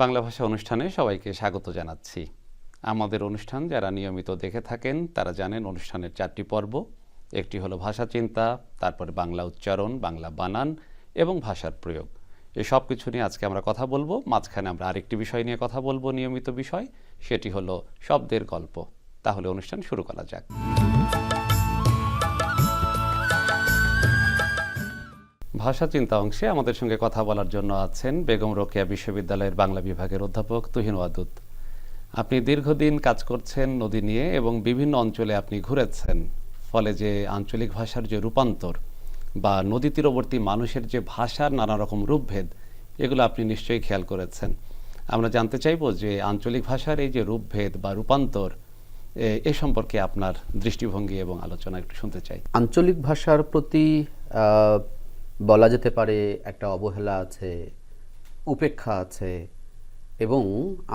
বাংলা ভাষা অনুষ্ঠানে সবাইকে স্বাগত জানাচ্ছি। আমাদের অনুষ্ঠান যারা নিয়মিত দেখে থাকেন তারা জানেন অনুষ্ঠানের 4টি পর্ব। একটি হলো ভাষা চিন্তা, তারপরে বাংলা উচ্চারণ, বাংলা বানান এবং ভাষার প্রয়োগ। এই সব কিছু নিয়ে আজকে আমরা কথা বলবো। মাঝখানে আমরা আরেকটি বিষয় নিয়ে কথা বলবো, নিয়মিত বিষয়, সেটি হলো শব্দের গল্প। তাহলে অনুষ্ঠান শুরু করা যাক। ভাষা চিন্তা অংশে আমাদের সঙ্গে কথা বলার জন্য আছেন বেগম রোকেয়া বিশ্ববিদ্যালয়ের বাংলা বিভাগের অধ্যাপক তুহিন ওয়াদুদ। আপনি দীর্ঘদিন কাজ করছেন নদী নিয়ে এবং বিভিন্ন অঞ্চলে আপনি ঘুরেছেন। ফলে যে আঞ্চলিক ভাষার যে রূপান্তর বা নদী তীরবর্তী মানুষের যে ভাষার নানা রকম রূপভেদ, এগুলো আপনি নিশ্চয়ই খেয়াল করেছেন। আমরা জানতে চাইব যে আঞ্চলিক ভাষার এই যে রূপভেদ বা রূপান্তর, এ সম্পর্কে আপনার দৃষ্টিভঙ্গি এবং আলোচনা একটু শুনতে চাই। আঞ্চলিক ভাষার প্রতি বলা যেতে পারে একটা অবহেলা আছে, উপেক্ষা আছে এবং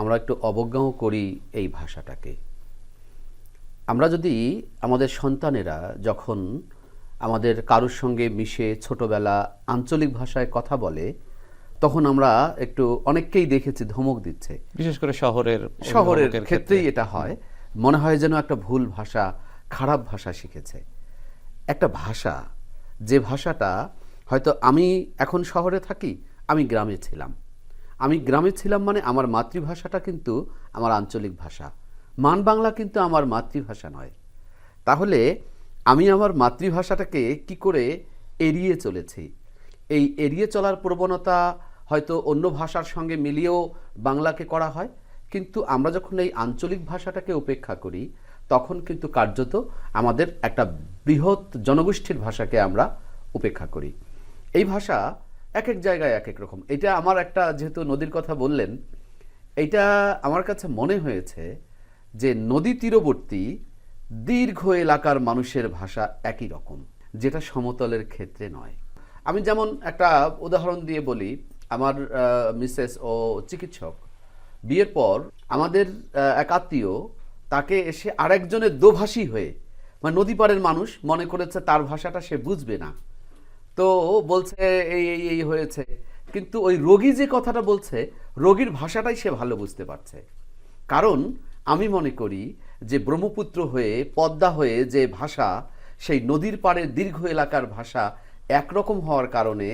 আমরা একটু অবজ্ঞাও করি এই ভাষাটাকে। আমরা যদি আমাদের সন্তানেরা যখন আমাদের কারোর সঙ্গে মিশে ছোটবেলা আঞ্চলিক ভাষায় কথা বলে, তখন আমরা একটু অনেককেই দেখেছি ধমক দিচ্ছে, বিশেষ করে শহরের ক্ষেত্রেই এটা হয়। মনে হয় যেন একটা ভুল ভাষা, খারাপ ভাষা শিখেছে। একটা ভাষা, যে ভাষাটা হয়তো আমি এখন শহরে থাকি, আমি গ্রামে ছিলাম, মানে আমার মাতৃভাষাটা কিন্তু আমার আঞ্চলিক ভাষা, মান বাংলা কিন্তু আমার মাতৃভাষা নয়। তাহলে আমি আমার মাতৃভাষাটাকে কি করে এড়িয়ে চলেছি? এই এড়িয়ে চলার প্রবণতা হয়তো অন্য ভাষার সঙ্গে মিলিয়েও বাংলাকে করা হয়, কিন্তু আমরা যখন এই আঞ্চলিক ভাষাটাকে উপেক্ষা করি, তখন কিন্তু কার্যত আমাদের একটা বৃহৎ জনগোষ্ঠীর ভাষাকে আমরা উপেক্ষা করি। এই ভাষা এক এক জায়গায় এক এক রকম। এটা আমার একটা, যেহেতু নদীর কথা বললেন, এইটা আমার কাছে মনে হয়েছে যে নদী তীরবর্তী দীর্ঘ এলাকার মানুষের ভাষা একই রকম, যেটা সমতলের ক্ষেত্রে নয়। আমি যেমন একটা উদাহরণ দিয়ে বলি, আমার মিসেস ও চিকিৎসক, বিয়ের পর আমাদের এক আত্মীয় তাকে এসে আরেকজনের দোভাষী হয়ে, মানে নদী পাড়ের মানুষ মনে করেছে তার ভাষাটা সে বুঝবে না, তো বলছে এই এই এই হয়েছে। কিন্তু ওই রোগী যে কথাটা বলছে, রোগীর ভাষাটাই সে ভালো বুঝতে পারছে। কারণ আমি মনে করি যে ব্রহ্মপুত্র হয়ে, পদ্মা হয়ে যে ভাষা, সেই নদীর পাড়ের দীর্ঘ এলাকার ভাষা একরকম হওয়ার কারণে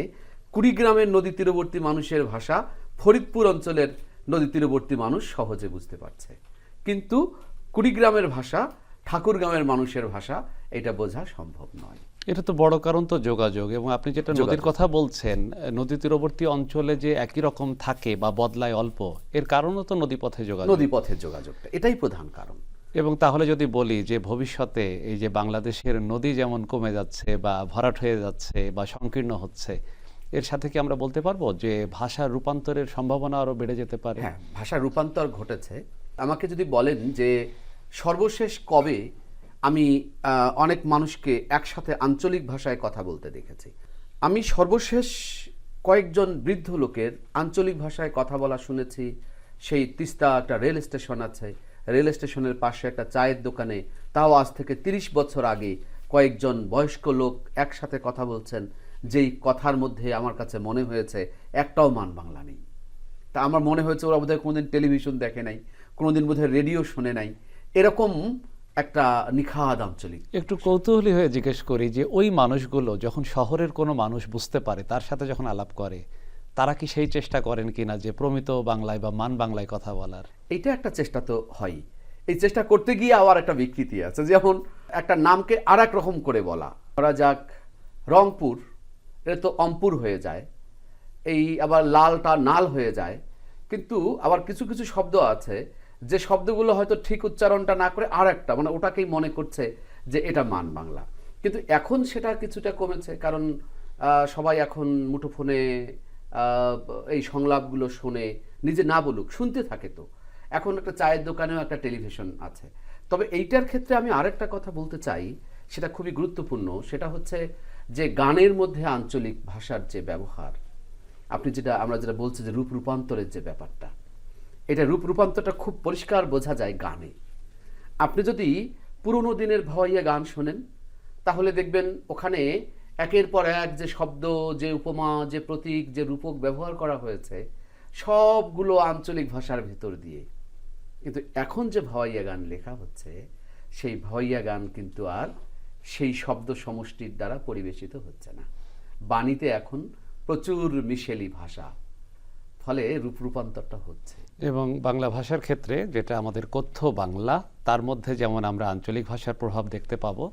কুড়িগ্রামের নদী তীরবর্তী মানুষের ভাষা ফরিদপুর অঞ্চলের নদী তীরবর্তী মানুষ সহজে বুঝতে পারছে। কিন্তু কুড়িগ্রামের ভাষা ঠাকুরগাঁওয়ের মানুষের ভাষা, এটা বোঝা সম্ভব নয়। এটা তো বড় কারণ তো যোগাযোগ। এবং আপনি যেটা নদীর কথা বলছেন, নদী তীরবর্তী অঞ্চলে যে একই রকম থাকে বা বদলায় অল্প, এর কারণও তো নদীপথের যোগাযোগটা, এটাই প্রধান কারণ। এবং তাহলে যদি বলি যে ভবিষ্যতে এই যে বাংলাদেশের নদী যেমন কমে যাচ্ছে বা ভরাট হয়ে যাচ্ছে বা সংকীর্ণ হচ্ছে, এর সাথে কি আমরা বলতে পারবো যে ভাষার রূপান্তরের সম্ভাবনা আরো বেড়ে যেতে পারে? হ্যাঁ, ভাষার রূপান্তর ঘটেছে। আমাকে যদি বলেন যে সর্বশেষ কবে আমি অনেক মানুষকে একসাথে আঞ্চলিক ভাষায় কথা বলতে দেখেছি, আমি সর্বশেষ কয়েকজন বৃদ্ধ লোকের আঞ্চলিক ভাষায় কথা বলা শুনেছি। সেই তিস্তা একটা রেল স্টেশন আছে, রেল স্টেশনের পাশে একটা চায়ের দোকানে, তাও আজ থেকে 30 বছর আগে কয়েকজন বয়স্ক লোক একসাথে কথা বলছেন, যেই কথার মধ্যে আমার কাছে মনে হয়েছে একটাও মান বাংলা নেই। তা আমার মনে হয়েছে ওরা বোধহয় কোনোদিন টেলিভিশন দেখে নাই, কোনোদিন বোধহয় রেডিও শোনে নাই। এরকম একটা নিখাদ আঞ্চলিক। একটু কৌতূহলী হয়ে জিজ্ঞেস করি যে ওই মানুষগুলো যখন শহরের কোনো মানুষ বুঝতে পারে, তার সাথে যখন আলাপ করে, তারা কি সেই চেষ্টা করেন কিনা যে প্রমিত বাংলায় বা মান বাংলায় কথা বলার? এইটা একটা চেষ্টা তো হয়। এই চেষ্টা করতে গিয়ে আবার একটা বিকৃতি আছে, যেমন একটা নামকে আর এক রকম করে বলা। ধরা যাক রংপুর, এটা তো অম্পুর হয়ে যায়, এই আবার লালটা নাল হয়ে যায়। কিন্তু আবার কিছু কিছু শব্দ আছে যে শব্দগুলো হয়তো ঠিক উচ্চারণটা না করে আর একটা, মানে ওটাকেই মনে করছে যে এটা মান বাংলা। কিন্তু এখন সেটা কিছুটা কমেছে, কারণ সবাই এখন মুঠোফোনে এই সংলাপগুলো শোনে, নিজে না বলুক শুনতে থাকে। তো এখন একটা চায়ের দোকানেও একটা টেলিভিশন আছে। তবে এইটার ক্ষেত্রে আমি আরেকটা কথা বলতে চাই, সেটা খুবই গুরুত্বপূর্ণ। সেটা হচ্ছে যে গানের মধ্যে আঞ্চলিক ভাষার যে ব্যবহার, আপনি আমরা যেটা বলছি যে রূপ রূপান্তরের যে ব্যাপারটা, এটা রূপ রূপান্তরটা খুব পরিষ্কার বোঝা যায় গানে। আপনি যদি পুরনো দিনের ভাওয়াইয়া গান শোনেন, তাহলে দেখবেন ওখানে একের পর এক যে শব্দ, যে উপমা, যে প্রতীক, যে রূপক ব্যবহার করা হয়েছে, সবগুলো আঞ্চলিক ভাষার ভেতর দিয়ে। কিন্তু এখন যে ভাওয়াইয়া গান লেখা হচ্ছে, সেই ভাওয়াইয়া গান কিন্তু আর সেই শব্দ সমষ্টির দ্বারা পরিবেশিত হচ্ছে না। বাণীতে এখন প্রচুর মিশেলি ভাষা, ফলে রূপান্তরটা হচ্ছে। এবং বাংলা ভাষার ক্ষেত্রে যেটা আমাদের কথ্য বাংলা, তার মধ্যে যেমন আমরা আঞ্চলিক ভাষার প্রভাব দেখতে পাবো,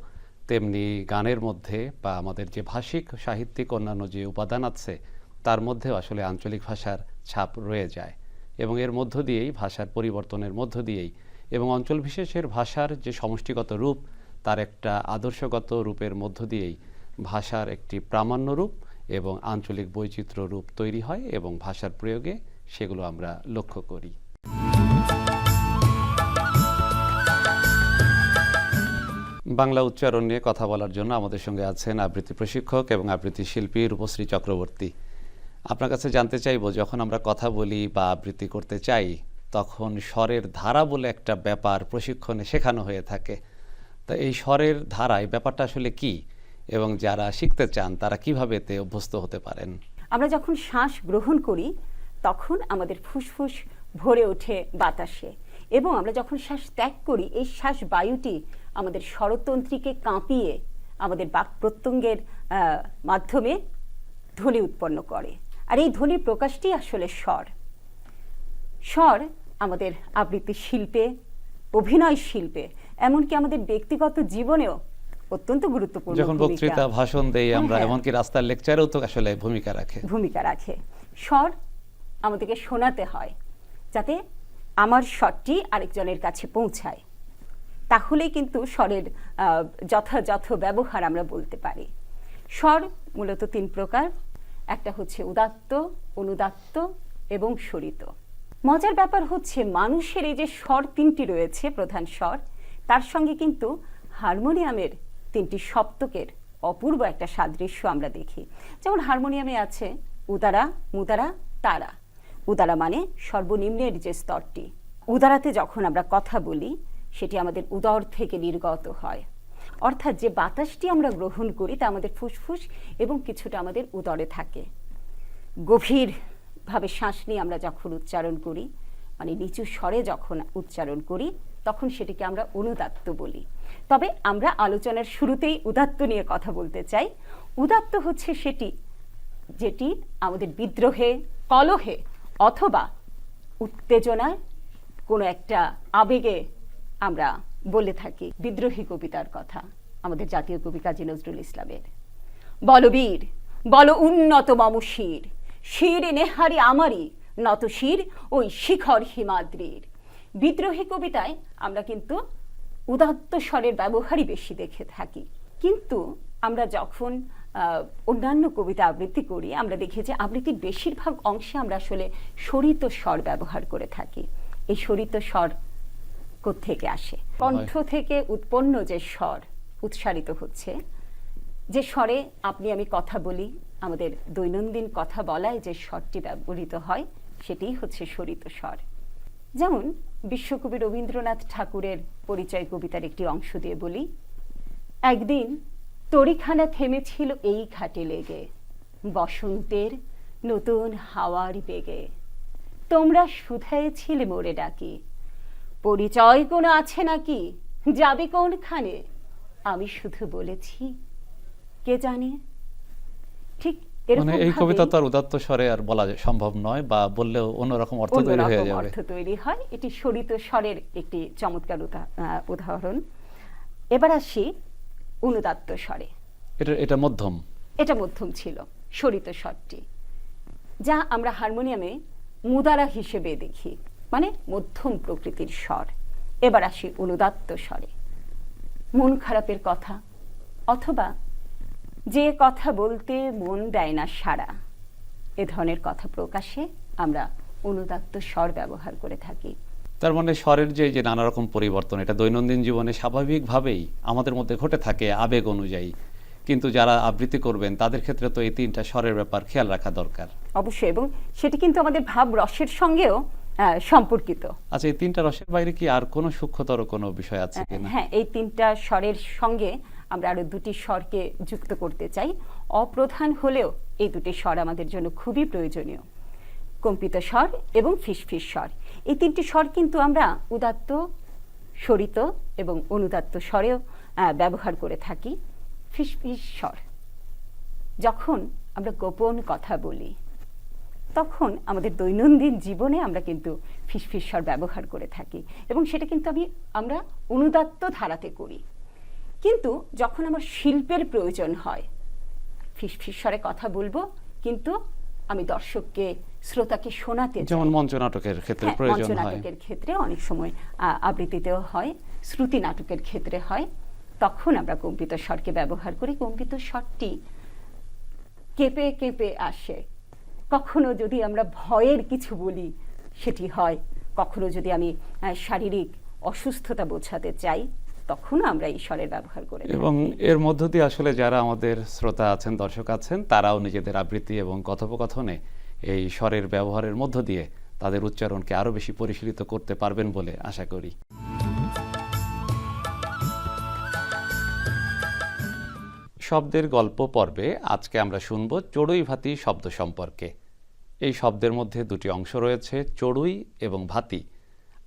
তেমনি গানের মধ্যে বা আমাদের যে ভাষিক সাহিত্যিক অন্যান্য যে উপাদান আছে তার মধ্যেও আসলে আঞ্চলিক ভাষার ছাপ রয়ে যায়। এবং এর মধ্য দিয়েই ভাষার পরিবর্তনের মধ্য দিয়েই এবং অঞ্চল বিশেষের ভাষার যে সমষ্টিগত রূপ, তার একটা আদর্শগত রূপের মধ্য দিয়েই ভাষার একটি প্রামাণ্য রূপ এবং আঞ্চলিক বৈচিত্র্য রূপ তৈরি হয় এবং ভাষার প্রয়োগে সেগুলো আমরা লক্ষ্য করি। বাংলা উচ্চারণ নিয়ে কথা বলার জন্য আমাদের সঙ্গে আছেন আবৃত্তি প্রশিক্ষক এবং আবৃত্তি শিল্পী রূপশ্রী চক্রবর্তী। আপনার কাছে জানতে চাইব, যখন আমরা কথা বলি বা আবৃত্তি করতে চাই, তখন স্বরের ধারা বলে একটা ব্যাপার প্রশিক্ষণে শেখানো হয়ে থাকে। তা এই স্বরের ধারায় ব্যাপারটা আসলে কি, এবং যারা শিখতে চান তারা কিভাবে এতে অভ্যস্ত হতে পারেন? আমরা যখন শ্বাস গ্রহণ করি তখন আমাদের ফুসফুস ভরে ওঠে বাতাসে, এবং আমরা যখন শ্বাস ত্যাগ করি এই শ্বাস বায়ুটি আমাদের স্বরতন্ত্রীকে কাঁপিয়ে আমাদের বাক প্রত্যঙ্গের মাধ্যমে ধ্বনি উৎপন্ন করে। আর এই ধ্বনির প্রকাশটি আসলে স্বর। স্বর আমাদের আবৃত্তি শিল্পে, অভিনয় শিল্পে, এমনকি আমাদের ব্যক্তিগত জীবনেও অত্যন্ত গুরুত্বপূর্ণ যখন বক্তৃতা ভাষণ দেই আমরা, হ্যাঁ, এমনকি রাস্তার লেকচারেও তো আসলে ভূমিকা রাখে। স্বর আমাদেরকে শোনাতে হয় যাতে আমার স্বরটি আরেকজনের কাছে পৌঁছায়, তাহলেই কিন্তু স্বরের যথাযথ ব্যবহার আমরা বলতে পারি। স্বর মূলত 3 প্রকার, একটা হচ্ছে উদাত্ত, অনুদাত্ত এবং স্বরিত। মজার ব্যাপার হচ্ছে মানুষের এই যে স্বর 3টি রয়েছে, প্রধান স্বর, তার সঙ্গে কিন্তু হারমোনিয়ামের 3টি সপ্তকের অপূর্ব একটা সাদৃশ্য আমরা দেখি। যেমন হারমোনিয়ামে আছে উদারা, মুদারা, তারা। উদারা মানে সর্বনিম্নের যে স্তরটি। উদারাতে যখন আমরা কথা বলি সেটি আমাদের উদর থেকে নির্গত হয়, অর্থাৎ যে বাতাসটি আমরা গ্রহণ করি তা আমাদের ফুসফুস এবং কিছুটা আমাদের উদরে থাকে। গভীরভাবে শ্বাস নিয়ে আমরা যখন উচ্চারণ করি, মানে নিচু স্বরে যখন উচ্চারণ করি, তখন সেটিকে আমরা অনুদাত্ত বলি। তবে আমরা আলোচনার শুরুতেই উদাত্ত নিয়ে কথা বলতে চাই। উদাত্ত হচ্ছে সেটি যেটি আমাদের বিদ্রোহে, কলহে অথবা উত্তেজনায়, কোনো একটা আবেগে আমরা বলে থাকি। বিদ্রোহী কবিতার কথা আমাদের জাতীয় কবি কাজী নজরুল ইসলামের, বলবীর বল উন্নত মম শির, শির নেহারি আমারই নত শির ওই শিখর হিমাদ্রির। বিদ্রোহী কবিতায় আমরা কিন্তু উদাত্ত স্বরের ব্যবহারই বেশি দেখে থাকি, কিন্তু আমরা যখন অন্যান্য কবিতা আবৃত্তি করি আমরা দেখি যে আবৃত্তির বেশিরভাগ অংশে আমরা আসলে স্বরিত স্বর ব্যবহার করে থাকি। এই স্বরিত স্বর কোত্থেকে আসে? কণ্ঠ থেকে উৎপন্ন যে স্বর উচ্চারিত হচ্ছে, যে স্বরে আপনি আমি কথা বলি, আমাদের দৈনন্দিন কথা বলায় যে স্বরটি ব্যবহৃত হয় সেটিই হচ্ছে স্বরিত স্বর। যেমন বিশ্বকবি রবীন্দ্রনাথ ঠাকুরের পরিচয় কবিতার একটি অংশ দিয়ে বলি, একদিন তরিখানা থেমেছিল এই ঘাটে লেগে, বসন্তের নতুন হাওয়ার বেগে, তোমরা শুধাইছিলে মোরে ডাকি, পরিচয় কোনো আছে নাকি, যাবে কোনখানে, আমি শুধু বলেছি কে জানে। ঠিক মানে এই কবিতা তো আর উদাত্ত স্বরে আর বলা সম্ভব নয়, বা বললেও অন্যরকম অর্থ তৈরি হয়ে যাবে। অর্থ তৈরি হয়। এটি স্বরিত স্বরের একটি চমৎকার উদাহরণ। এবার আসি অনুদাত্ত স্বরে। এটা মধ্যম, এটা মধ্যম ছিল স্বরিত স্বরটি, যা আমরা হারমোনিয়ামে মুদারা হিসেবে দেখি, মানে মধ্যম প্রকৃতির স্বর। এবার আসি অনুদাত্ত স্বরে। মন খারাপের কথা অথবা যে কথা বলতে মন দেয় না সাড়া, এ ধরনের কথা প্রকাশে আমরা অনুদাত্ত স্বর ব্যবহার করে থাকি। তার মানে স্বরের যে নানা রকম পরিবর্তন, এটা দৈনন্দিন জীবনে স্বাভাবিকভাবেই আমাদের মধ্যে ঘটে থাকে আবেগ অনুযায়ী, কিন্তু যারা আবৃত্তি করবেন তাদের ক্ষেত্রে তো এই 3টা স্বরের ব্যাপার খেয়াল রাখা দরকার অবশ্যই, এবং সেটি কিন্তু আমাদের ভাব রসের সঙ্গেও সম্পর্কিত। আচ্ছা, এই 3টা রসের বাইরে কি আর কোনো সূক্ষ্মতর কোনো বিষয় আছে কিনা? হ্যাঁ, এই 3টা স্বরের সঙ্গে আমরা আরো 2টি স্বরকে যুক্ত করতে চাই। অপ্রধান হলেও এই 2টি স্বর আমাদের জন্য খুবই প্রয়োজনীয়। কম্পিত স্বর এবং ফিসফিস স্বর। এই তিনটি স্বর কিন্তু আমরা উদাত্ত, স্বরিত এবং অনুদাত্ত স্বরেও ব্যবহার করে থাকি। ফিসফিস স্বর যখন আমরা গোপন কথা বলি তখন আমাদের দৈনন্দিন জীবনে আমরা কিন্তু ফিসফিস স্বর ব্যবহার করে থাকি এবং সেটা কিন্তু আমরা অনুদাত্ত ধারাতে করি। কিন্তু যখন আমার শিল্পের প্রয়োজন হয় ফিসফিস স্বরে কথা বলবো, কিন্তু আমি দর্শককে, শ্রোতাকে শোনাতে চাই। যেমন মঞ্চনাটকের ক্ষেত্রে প্রয়োজন হয়, মঞ্চনাটকের ক্ষেত্রে অনেক সময় আবৃত্তিতেও হয়, শ্রুতি নাটকের ক্ষেত্রে হয়, তখন আমরা কম্পিত স্বরকে ব্যবহার করি। কম্পিত স্বরটি কেঁপে কেঁপে আসে। কখনো যদি আমরা ভয়ের কিছু বলি সেটি হয়, কখনো যদি আমি শারীরিক অসুস্থতা বোঝাতে চাই তখনও আমরা এই স্বরের ব্যবহার করে থাকি। এবং এর মধ্য দিয়ে আসলে যারা আমাদের শ্রোতা আছেন, দর্শক আছেন, তারাও নিজেদের আবৃত্তি এবং কথোপকথনে এই স্বরের ব্যবহারের মধ্য দিয়ে তাদের উচ্চারণকে আরো বেশি পরিশীলিত করতে পারবেন বলে আশা করি। শব্দের গল্প পর্বে আজকে আমরা শুনব চড়ুই ভাতি শব্দ সম্পর্কে। এই শব্দের মধ্যে দুটি অংশ রয়েছে, চড়ুই এবং ভাতি।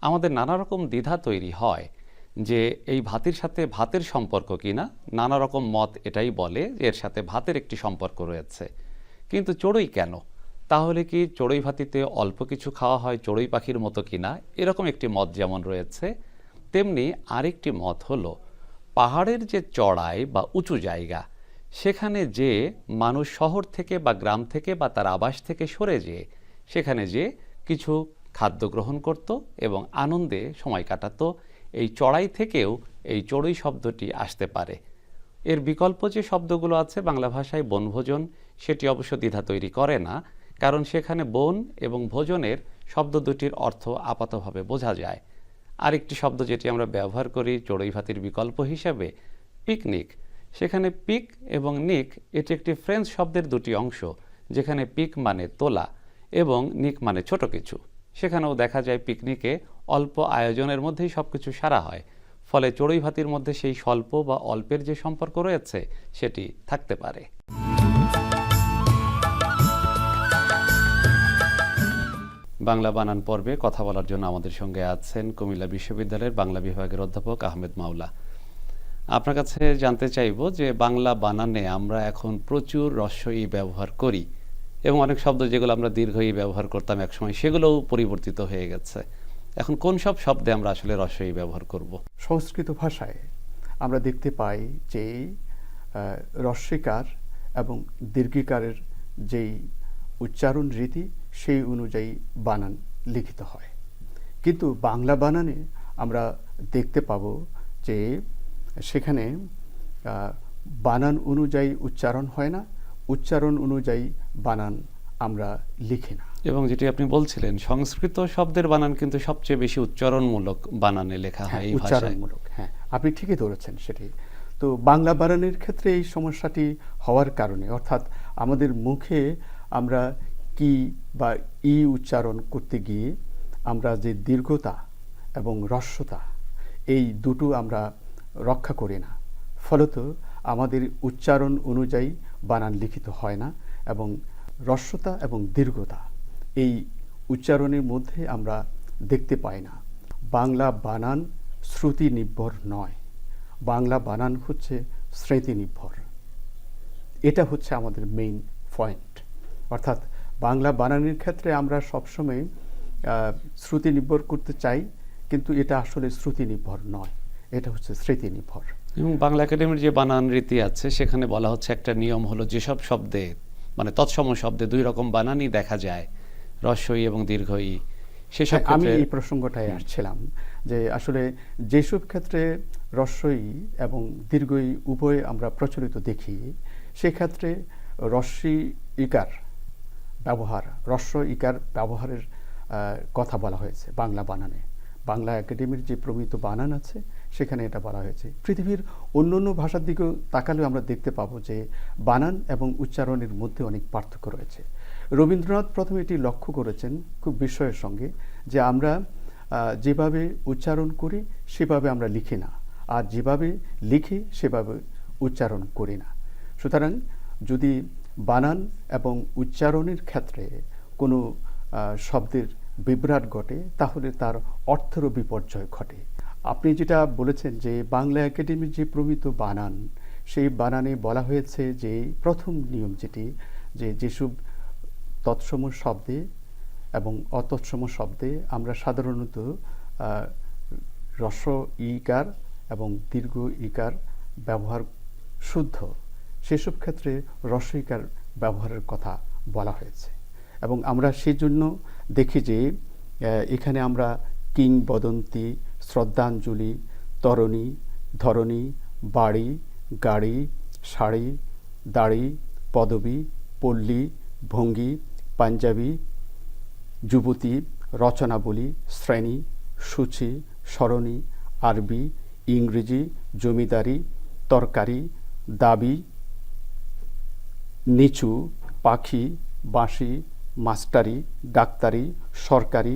আমাদের নানা রকম দ্বিধা তৈরি হয় যে এই ভাতির সাথে ভাতের সম্পর্ক কিনা। নানা রকম মত এটাই বলে যে এর সাথে ভাতের একটি সম্পর্ক রয়েছে, কিন্তু চড়ুই কেন? তাহলে কি চড়ুই ভাতিতে অল্প কিছু খাওয়া হয় চড়ুই পাখির মতো কিনা? এরকম একটি মত যেমন রয়েছে, তেমনি আরেকটি মত হলো পাহাড়ের যে চড়াই বা উঁচু জায়গা, সেখানে যে মানুষ শহর থেকে বা গ্রাম থেকে বা তার আবাস থেকে সরে যেয়ে সেখানে যে কিছু খাদ্য গ্রহণ করত এবং আনন্দে সময় কাটাতো, এই চড়াই থেকেও এই চড়ুই শব্দটি আসতে পারে। এর বিকল্প যে শব্দগুলো আছে বাংলা ভাষায় বনভোজন, সেটি অবশ্য দ্বিধা তৈরি করে না, কারণ সেখানে বন এবং ভোজনের শব্দ দুটির অর্থ আপাতভাবে বোঝা যায়। আরেকটি শব্দ যেটি আমরা ব্যবহার করি চড়ুই ভাতির বিকল্প হিসাবে, পিকনিক। সেখানে পিক এবং নিক এটি একটি ফ্রেঞ্চ শব্দের দুটি অংশ, যেখানে পিক মানে তোলা এবং নিক মানে ছোট কিছু। সেখানেও দেখা যায় পিকনিকে অল্প আয়োজনের মধ্যেই সবকিছু সারা হয়, ফলে চড়ুই ভাতির মধ্যে সেই স্বল্প বা অল্পের যে সম্পর্ক রয়েছে সেটি থাকতে পারে। বাংলা বানান পর্বে কথা বলার জন্য আমাদের সঙ্গে আছেন কুমিল্লা বিশ্ববিদ্যালয়ের বাংলা বিভাগের অধ্যাপক আহমেদ মাওলা। আপনার কাছে জানতে চাইব যে বাংলা বানানে আমরা এখন প্রচুর হ্রস্ব-ই ব্যবহার করি এবং অনেক শব্দ যেগুলো আমরা দীর্ঘ-ই ব্যবহার করতাম একসময় সেগুলোও পরিবর্তিত হয়ে গেছে। এখন কোন সব শব্দে আমরা আসলে হ্রস্ব-ই ব্যবহার করব? সংস্কৃত ভাষায় আমরা দেখতে পাই যে হ্রস্বীকার এবং দীর্ঘিকারের যেই উচ্চারণ রীতি সেই অনুযায়ী বানান লিখিত হয়, কিন্তু বাংলা বানানে আমরা দেখতে পাব যে সেখানে বানান অনুযায়ী উচ্চারণ হয় না, উচ্চারণ অনুযায়ী বানান আমরা লিখি না। এবং যেটি আপনি বলছিলেন সংস্কৃত শব্দের বানান কিন্তু সবচেয়ে বেশি উচ্চারণমূলক বানানে লেখা হয় এই ভাষায়। উচ্চারণমূলক, হ্যাঁ, আপনি ঠিকই ধরেছেন সেটি। তো বাংলা বানানের ক্ষেত্রে এই সমস্যাটি হওয়ার কারণে, অর্থাৎ আমাদের মুখে আমরা কি বা ই উচ্চারণ করতে গিয়ে আমরা যে দীর্ঘতা এবং হ্রস্বতা এই দুটো আমরা রক্ষা করি না, ফলত আমাদের উচ্চারণ অনুযায়ী বানান লিখিত হয় না এবং হ্রস্বতা এবং দীর্ঘতা এই উচ্চারণের মধ্যে আমরা দেখতে পাই না। বাংলা বানান শ্রুতি নির্ভর নয়, বাংলা বানান হচ্ছে স্মৃতি নির্ভর। এটা হচ্ছে আমাদের মেইন পয়েন্ট। অর্থাৎ বাংলা বানানের ক্ষেত্রে আমরা সবসময় শ্রুতি নির্ভর করতে চাই, কিন্তু এটা আসলে শ্রুতি নির্ভর নয়, এটা হচ্ছে স্মৃতি নির্ভর। এবং বাংলা একাডেমির যে বানান রীতি আছে সেখানে বলা হচ্ছে একটা নিয়ম হলো যেসব শব্দে মানে তৎসম শব্দে দুই রকম বানানই দেখা যায়, হ্রস্ব-ই এবং দীর্ঘ-ই, সেসব আমি এই প্রসঙ্গটায় আসছিলাম যে আসলে যেসব ক্ষেত্রে হ্রস্ব-ই এবং দীর্ঘ-ই উভয় আমরা প্রচলিত দেখি, সেক্ষেত্রে হ্রস্ব-ইকার ব্যবহার, হ্রস্ব-ইকার ব্যবহারের কথা বলা হয়েছে বাংলা বানানে। বাংলা একাডেমির যে প্রমিত বানান আছে সেখানে এটা বলা হয়েছে। পৃথিবীর অন্য অন্য ভাষার দিকেও তাকালেও আমরা দেখতে পাবো যে বানান এবং উচ্চারণের মধ্যে অনেক পার্থক্য রয়েছে। রবীন্দ্রনাথ প্রথমে এটি লক্ষ্য করেছেন খুব বিস্ময়ের সঙ্গে যে আমরা যেভাবে উচ্চারণ করি সেভাবে আমরা লিখি না, আর যেভাবে লিখি সেভাবে উচ্চারণ করি না। সুতরাং যদি বানান এবং উচ্চারণের ক্ষেত্রে কোনো শব্দের বিভ্রাট ঘটে, তাহলে তার অর্থেরও বিপর্যয় ঘটে। আপনি যেটা বলেছেন যে বাংলা একাডেমির যে প্রমিত বানান, সেই বানানে বলা হয়েছে যে প্রথম নিয়ম যেটি, যে যেসব তৎসম শব্দে এবং অতৎসম শব্দে আমরা সাধারণত হ্রস্ব ইকার এবং দীর্ঘ ইকার ব্যবহার শুদ্ধ, সেসব ক্ষেত্রে হ্রস্ব ইকার ব্যবহারের কথা বলা হয়েছে। এবং আমরা সেই জন্য দেখি যে এখানে আমরা কিংবদন্তি, শ্রদ্ধাঞ্জলি, তরণী, ধরণী, বাড়ি, গাড়ি, শাড়ি, দাড়ি, পদবী, পল্লী, ভঙ্গি, পাঞ্জাবি, যুবতী, রচনাবলী, শ্রেণী, সূচি, সরণি, আরবি, ইংরেজি, জমিদারি, তরকারি, দাবি, নিচু, পাখি, বাঁশি, মাস্টারি, ডাক্তারি, সরকারি,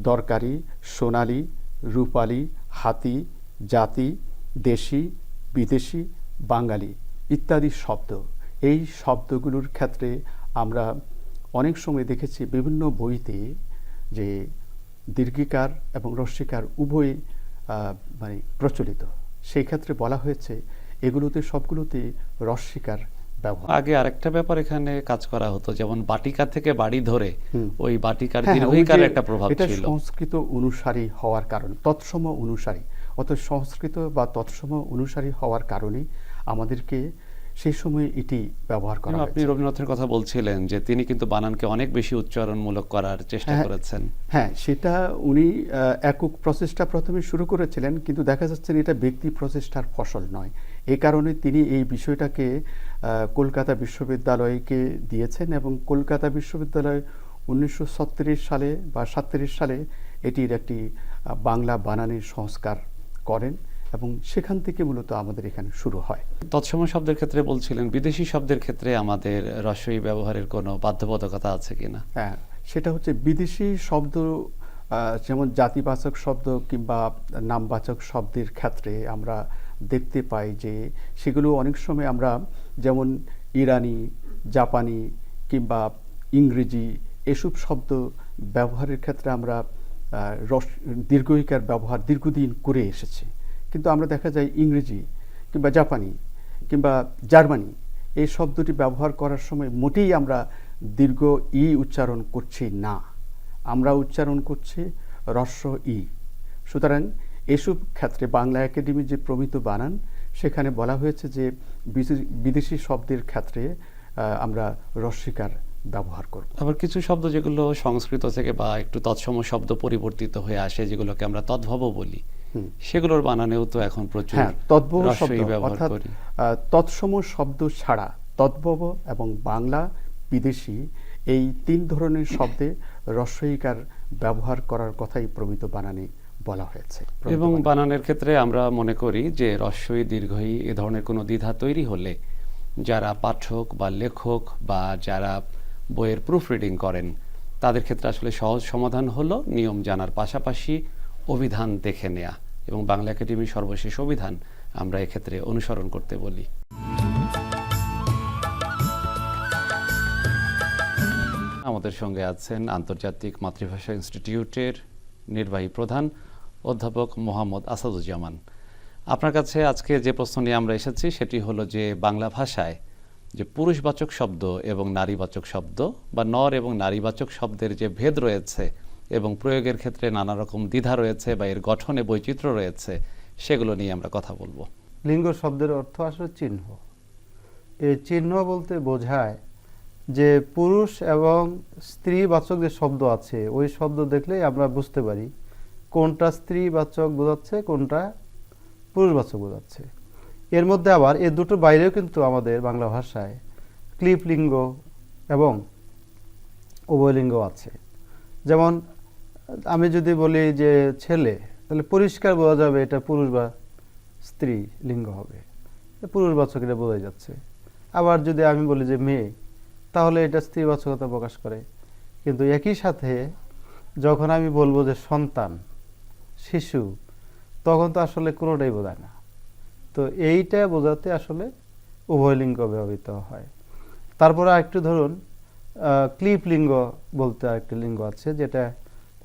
দরকারি, সোনালি, রূপালি, হাতি, জাতি, দেশি, বিদেশি, বাঙালি ইত্যাদি শব্দ। এই শব্দগুলোর ক্ষেত্রে আমরা অনেক সময় দেখেছি বিভিন্ন বইতে যে দীর্ঘিকার এবং হ্রস্বইকার উভয় মানে প্রচলিত। সেই ক্ষেত্রে বলা হয়েছে এগুলোতে সবগুলোতে হ্রস্বইকার ব্যবহার। আগে আরেকটা ব্যাপার এখানে কাজ করা হতো, যেমন বাটিকা থেকে বাড়ি ধরে ওই বাটিকার হ্যাঁ, দীর্ঘইকার ওই যে একটা প্রভাব এটা ছিল। সংস্কৃত অনুসারী হওয়ার কারণে, তৎসম অনুসারী, অত সংস্কৃত বা তৎসম অনুসারী হওয়ার কারণে আমাদেরকে সেই সময় এটি ব্যবহার করা আপনি হয়েছে। রবীন্দ্রনাথের কথা বলছিলেন যে তিনি কিন্তু বানানকে অনেক বেশি উচ্চারণমূলক করার চেষ্টা হ্যাঁ, করেছেন। হ্যাঁ, সেটা উনি একক প্রচেষ্টা প্রথমে শুরু করেছিলেন, কিন্তু দেখা যাচ্ছে এটা ব্যক্তি প্রচেষ্টার ফসল নয়। এই কারণে তিনি এই বিষয়টাকে কলকাতা বিশ্ববিদ্যালয়কে দিয়েছেন এবং কলকাতা বিশ্ববিদ্যালয় 1936 সালে বা 37 সালে এটির একটি বাংলা বানানের সংস্কার করেন এবং সেখান থেকে মূলত আমাদের এখানে শুরু হয়। তৎসম শব্দের ক্ষেত্রে বলছিলেন, বিদেশি শব্দের ক্ষেত্রে আমাদের হ্রস্বই ব্যবহারের কোনো বাধ্যবাধকতা আছে কিনা? হ্যাঁ, সেটা হচ্ছে বিদেশি শব্দ, যেমন জাতিবাচক শব্দ কিংবা নামবাচক শব্দের ক্ষেত্রে আমরা দেখতে পাই যে সেগুলো অনেক সময় আমরা যেমন ইরানি, জাপানি কিংবা ইংরেজি এসব শব্দ ব্যবহারের ক্ষেত্রে আমরা দীর্ঘইকার ব্যবহার দীর্ঘদিন করে এসেছি, কিন্তু আমরা দেখা যায় ইংরেজি কিংবা জাপানি কিংবা জার্মানি এই শব্দটি ব্যবহার করার সময় মোটেই আমরা দীর্ঘ ই উচ্চারণ করছি না, আমরা উচ্চারণ করছি হ্রস্ব ই। সুতরাং এসব ক্ষেত্রে বাংলা একাডেমির যে প্রমিত বানান, সেখানে বলা হয়েছে যে বিদেশি শব্দের ক্ষেত্রে আমরা হ্রস্বইকার ব্যবহার করব। আবার কিছু শব্দ যেগুলো সংস্কৃত থেকে বা একটু তৎসম শব্দ পরিবর্তিত হয়ে আসে, যেগুলোকে আমরা তদ্ভব বলি, সেগুলোর বানানেও তো এখন প্রচুর তদ্ভব শব্দ, হ্রস্বই ব্যবহার অর্থাৎ করি। তৎসম শব্দ ছাড়া তদ্ভব এবং বাংলা, বিদেশি এই তিন ধরনের শব্দে হ্রস্বইকার ব্যবহার করার কথাই প্রমিত বানানে বলা হয়েছে। এবং বানানের ক্ষেত্রে আমরা মনে করি যে হ্রস্বই, দীর্ঘই এ ধরনের কোনো দ্বিধা তৈরি হলে যারা পাঠক বা লেখক বা যারা বইয়ের প্রুফ রিডিং করেন, তাদের ক্ষেত্রে আসলে সহজ সমাধান হলো নিয়ম জানার পাশাপাশি অভিধান দেখে নেয়া, এবং বাংলা একাডেমির সর্বশেষ অভিধান আমরা এক্ষেত্রে অনুসরণ করতে বলি। আমাদের সঙ্গে আছেন আন্তর্জাতিক মাতৃভাষা ইনস্টিটিউটের নির্বাহী প্রধান অধ্যাপক মোহাম্মদ আসাদুজ্জামান। আপনার কাছে আজকে যে প্রশ্ন নিয়ে আমরা এসেছি সেটি হলো যে বাংলা ভাষায় যে পুরুষবাচক শব্দ এবং নারীবাচক শব্দ বা নর এবং নারীবাচক শব্দের যে ভেদ রয়েছে এবং প্রয়োগের ক্ষেত্রে নানা রকম দ্বিধা রয়েছে বা এর গঠনে বৈচিত্র্য রয়েছে, সেগুলো নিয়ে আমরা কথা বলবো। লিঙ্গ শব্দের অর্থ আসলে চিহ্ন। এই চিহ্ন বলতে বোঝায় যে পুরুষ এবং স্ত্রীবাচক যে শব্দ আছে, ওই শব্দ দেখলেই আমরা বুঝতে পারি কোনটা স্ত্রীবাচক বোঝাচ্ছে, কোনটা পুরুষবাচক বোঝাচ্ছে। এর মধ্যে আবার এই দুটো বাইরেও কিন্তু আমাদের বাংলা ভাষায় ক্লিপ লিঙ্গ এবং উভয়লিঙ্গ আছে। যেমন আমি যদি বলি যে ছেলে, তাহলে পরিষ্কার বোঝা যাবে এটা পুরুষ বা স্ত্রী লিঙ্গ হবে, পুরুষবাচক এটা বোঝা যাচ্ছে। আবার যদি আমি বলি যে মেয়ে, তাহলে এটা স্ত্রীবাচকতা প্রকাশ করে। কিন্তু একই সাথে যখন আমি বলবো যে সন্তান, শিশু, তখন তো আসলে কোনোটাই বোঝায় না। তো এইটা বোঝাতে আসলে উভয়লিঙ্গ ব্যবহৃত হয়। তারপরে আরেকটু ধরুন ক্লিপ লিঙ্গ বলতে আরেকটি লিঙ্গ আছে, যেটা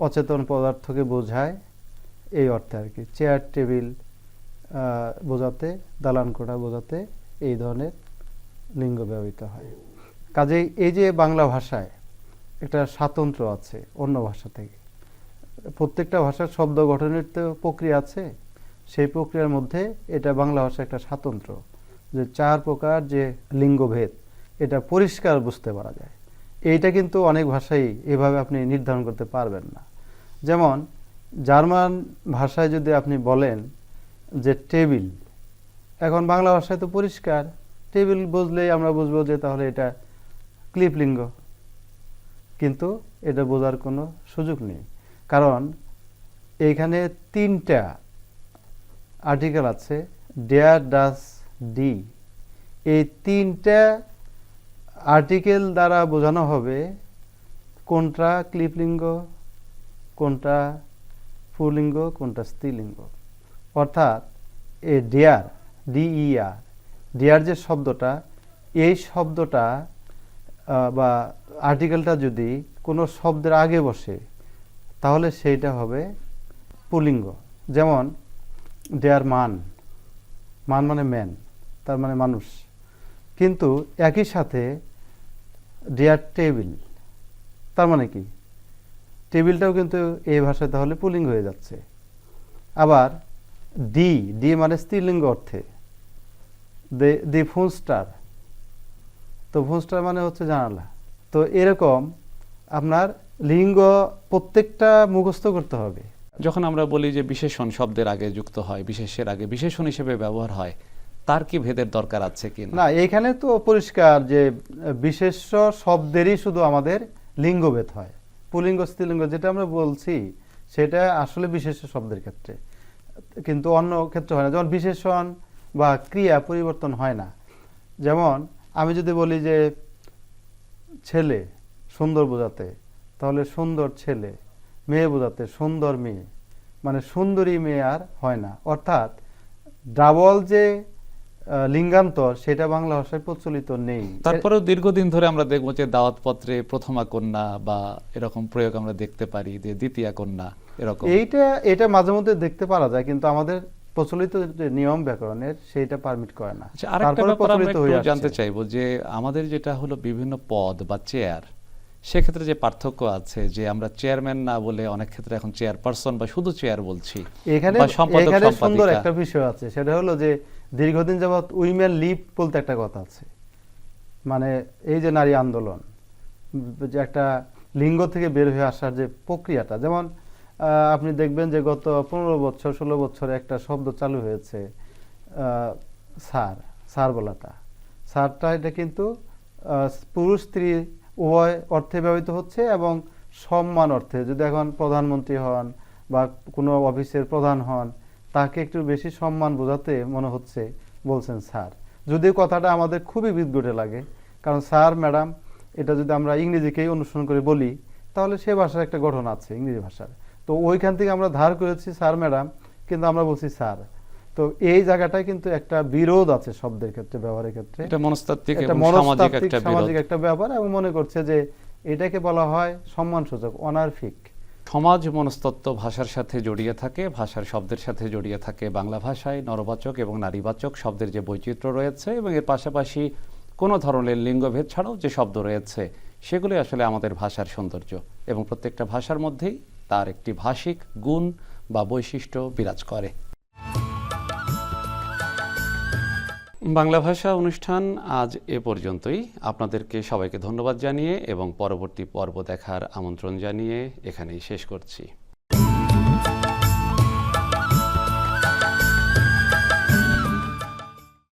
অচেতন পদার্থকে বোঝায়, এই অর্থে আর কি। চেয়ার টেবিল বোঝাতে, দালান কোঠা বোঝাতে এই ধরনের লিঙ্গ ব্যবহৃত হয়। কাজেই এই যে বাংলা ভাষায় একটা স্বাতন্ত্র্য আছে অন্য ভাষা থেকে। প্রত্যেকটা ভাষার শব্দ গঠনের তো প্রক্রিয়া আছে, সেই প্রক্রিয়ার মধ্যে এটা বাংলা ভাষা একটা স্বাতন্ত্র্য, যে 4 প্রকার যে লিঙ্গভেদ এটা পরিষ্কার বুঝতে পারা যায়। এইটা কিন্তু অনেক ভাষাই এভাবে আপনি নির্ধারণ করতে পারবেন না। যেমন জার্মান ভাষায় যদি আপনি বলেন যে টেবিল, এখন বাংলা ভাষায় তো পরিষ্কার, টেবিল বুঝলেই আমরা বুঝবো যে তাহলে এটা ক্লিপ লিঙ্গ, কিন্তু এটা বোঝার কোনো সুযোগ নেই, কারণ এইখানে 3টা আর্টিকেল আছে, ডেয়ার, ডাস, ডি। এই 3টা আর্টিকেল দ্বারা বোঝানো হবে কোনটা ক্লিপলিঙ্গ, কোনটা পুল্লিঙ্গ, কোনটা স্ত্রীলিঙ্গ। অর্থাৎ এই ডেয়ার, ডিইআর, ডেয়ার যে শব্দটা, এই শব্দটা বা আর্টিকেলটা যদি কোনো শব্দের আগে বসে তাহলে সেইটা হবে পুল্লিঙ্গ। যেমন ডেয়ার মান, মান মানে ম্যান, তার মানে মানুষ। কিন্তু একই সাথে ডেয়ার টেবিল, তার মানে কি টেবিলটাও কিন্তু এই ভাষায় তাহলে পুল্লিঙ্গ হয়ে যাচ্ছে। আবার ডি, ডি মানে স্ত্রীলিঙ্গ অর্থে, দি ফুনস্টার, তো ফুনস্টার মানে হচ্ছে জানালা। তো এরকম আপনার লিঙ্গ প্রত্যেকটা মুখস্থ করতে হবে। যখন আমরা বলি যে বিশেষণ শব্দের আগে যুক্ত হয়, বিশেষের আগে বিশেষণ হিসেবে ব্যবহার হয়, তার কি ভেদের দরকার আছে কি না, এইখানে তো পরিষ্কার যে বিশেষ্য শব্দেরই শুধু আমাদের লিঙ্গভেদ হয়। পুল্লিঙ্গ স্ত্রীলিঙ্গ যেটা আমরা বলছি সেটা আসলে বিশেষ্য শব্দের ক্ষেত্রে, কিন্তু অন্য ক্ষেত্রে হয় না। যেমন বিশেষণ বা ক্রিয়া পরিবর্তন হয় না। যেমন আমি যদি বলি যে ছেলে সুন্দর বোঝাতে, তাহলে সুন্দর ছেলে, মেয়ে বোঝাতে সুন্দর মেয়ে, মানে সুন্দরী মেয়ে আর হয় না। অর্থাৎ ডাবল যে লিঙ্গান্তর সেটা বাংলা ভাষায় প্রচলিত নেই। তারপরেও দীর্ঘদিন ধরে আমরা দেখবো যে দাওয়াতপত্রে প্রথমা কন্যা বা এরকম প্রয়োগ আমরা দেখতে পারি, যে দ্বিতীয়া কন্যা এরকম। এটা মাঝে মধ্যে দেখতে পারা যায়, কিন্তু আমাদের প্রচলিত যে নিয়ম ব্যাকরণের সেইটা পারমিট করে না। আচ্ছা, আরেকটা ব্যাপার আমরা একটু জানতে চাইবো যে আমাদের যেটা হলো বিভিন্ন পদ বা চেয়ার, সেক্ষেত্রে যে পার্থক্য আছে, যে আমরা চেয়ারম্যান না বলে অনেক ক্ষেত্রে এখন চেয়ারপারসন বা শুধু চেয়ার বলছি। এখানে সুন্দর একটা বিষয় আছে, সেটা হলো যে দীর্ঘদিন যাবৎ উইমেন লিপ বলতে একটা কথা আছে, মানে এই যে নারী আন্দোলন, যে একটা লিঙ্গ থেকে বের হয়ে আসার যে প্রক্রিয়াটা। যেমন আপনি দেখবেন যে গত 15 বছর 16 বছরে একটা শব্দ চালু হয়েছে, স্যার, স্যার বলাটা, স্যারটা এটা কিন্তু পুরুষ স্ত্রী উভয় অর্থে ব্যবহৃত হচ্ছে, এবং সম্মান অর্থে। যদি এখন প্রধানমন্ত্রী হন বা কোনো অফিসের প্রধান হন, তাকে একটু বেশি সম্মান বোঝাতে মনে হচ্ছে বলছেন স্যার। যদিও কথাটা আমাদের খুবই বিদঘুটে লাগে, কারণ স্যার ম্যাডাম এটা যদি আমরা ইংরেজিকেই অনুসরণ করে বলি তাহলে সে ভাষার একটা গঠন আছে ইংরেজি ভাষার, তো ওইখান থেকে আমরা ধার করেছি স্যার ম্যাডাম, কিন্তু আমরা বলছি স্যার। তো এই জায়গাটায় কিন্তু একটা বিরোধ আছে শব্দের ক্ষেত্রে, ব্যবহারের ক্ষেত্রে। এটা মনস্তাত্ত্বিক এবং সামাজিক একটা ব্যাপার, এবং মনে করছে যে এটাকে বলা হয় সম্মানসূচক, অনার্ফিক। সমাজ মনস্তত্ত্ব ভাষার সাথে জড়িয়ে থাকে, ভাষার শব্দের সাথে জড়িয়ে থাকে। বাংলা ভাষায় নরবাচক এবং নারীবাচক শব্দের যে বৈচিত্র্য রয়েছে, এবং এর পাশাপাশি কোনো ধরনের লিঙ্গভেদ ছাড়াও যে শব্দ রয়েছে, সেগুলি আসলে আমাদের ভাষার সৌন্দর্য, এবং প্রত্যেকটা ভাষার মধ্যেই তার একটি ভাষিক গুণ বা বৈশিষ্ট্য বিরাজ করে। বাংলা ভাষা অনুষ্ঠান আজ এ পর্যন্তই। আপনাদেরকে সবাইকে ধন্যবাদ জানিয়ে এবং পরবর্তী পর্ব দেখার আমন্ত্রণ জানিয়ে এখানেই শেষ করছি।